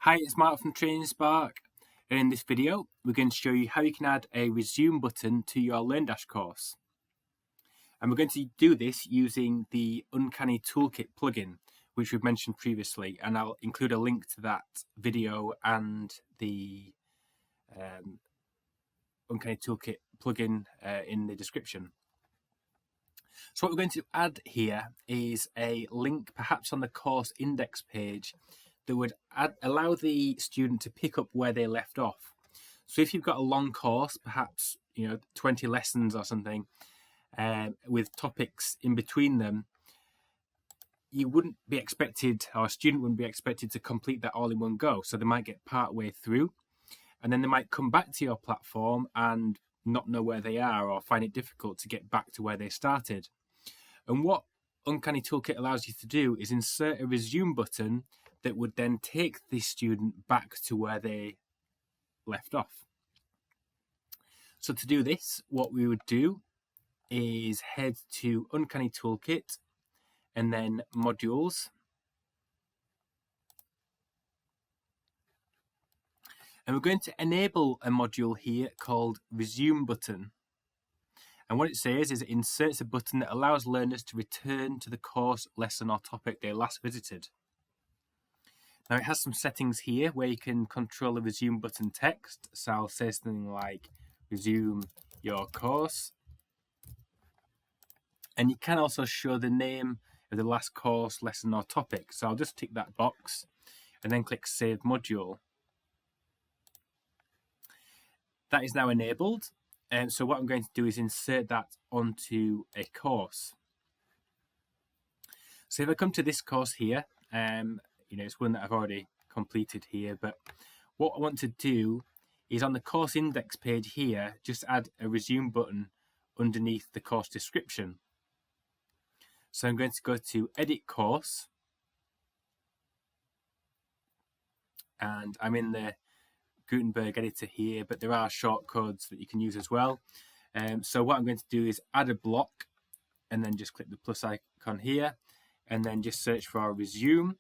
Hi, it's Mark from Training Spark. In this video, we're going to show you how you can add a resume button to your LearnDash course. And we're going to do this using the Uncanny Toolkit plugin, which we've mentioned previously. And I'll include a link to that video and the Uncanny Toolkit plugin in the description. So what we're going to add here is a link, perhaps on the course index page, that would allow the student to pick up where they left off. So if you've got a long course, perhaps 20 lessons or something, with topics in between them, you wouldn't be expected, or a student wouldn't be expected to complete that all in one go. So they might get part way through, and then they might come back to your platform and not know where they are, or find it difficult to get back to where they started. And what Uncanny Toolkit allows you to do is insert a resume button that would then take the student back to where they left off. So to do this, what we would do is head to Uncanny Toolkit and then Modules. And we're going to enable a module here called Resume Button. And what it says is it inserts a button that allows learners to return to the course, lesson or topic they last visited. Now it has some settings here where you can control the resume button text. So I'll say something like resume your course. And you can also show the name of the last course, lesson or topic. So I'll just tick that box and then click Save Module. That is now enabled. And so what I'm going to do is insert that onto a course. So if I come to this course here, it's one that I've already completed here, but what I want to do is on the course index page here, just add a resume button underneath the course description. So I'm going to go to Edit Course, and I'm in the Gutenberg editor here, but there are shortcodes that you can use as well. So what I'm going to do is add a block and then just click the plus icon here and then just search for our resume.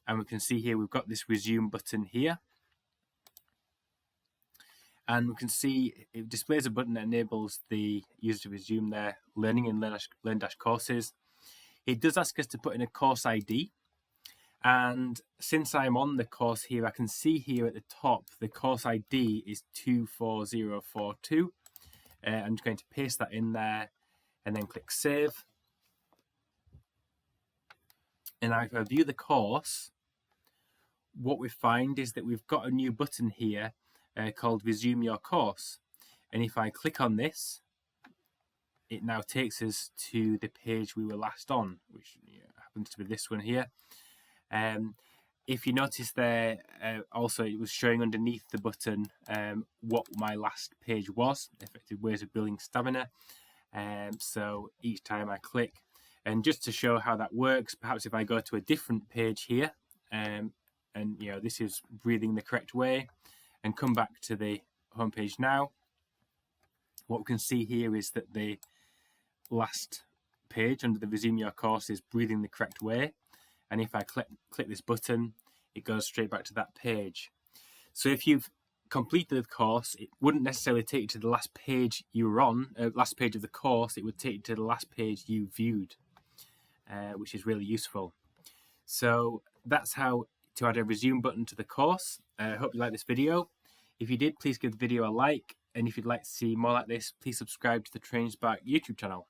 And we can see here we've got this resume button here. And we can see it displays a button that enables the user to resume their learning in LearnDash Courses. It does ask us to put in a course ID. And since I'm on the course here, I can see here at the top, the course ID is 24042. I'm just going to paste that in there and then click Save. And now if I view the course, what we find is that we've got a new button here called Resume Your Course. And if I click on this, it now takes us to the page we were last on, which happens to be this one here. If you notice there, also it was showing underneath the button what my last page was, effective ways of building stamina. So each time I click, and just to show how that works, perhaps if I go to a different page here, and this is breathing the correct way, and come back to the home page now, what we can see here is that the last page under the Resume Your Course is breathing the correct way. And if I click this button, it goes straight back to that page. So if you've completed the course, it wouldn't necessarily take you to the last page you were on, last page of the course. It would take you to the last page you viewed, which is really useful. So that's how to add a resume button to the course. I hope you liked this video. If you did, please give the video a like. And if you'd like to see more like this, please subscribe to the Training Spark YouTube channel.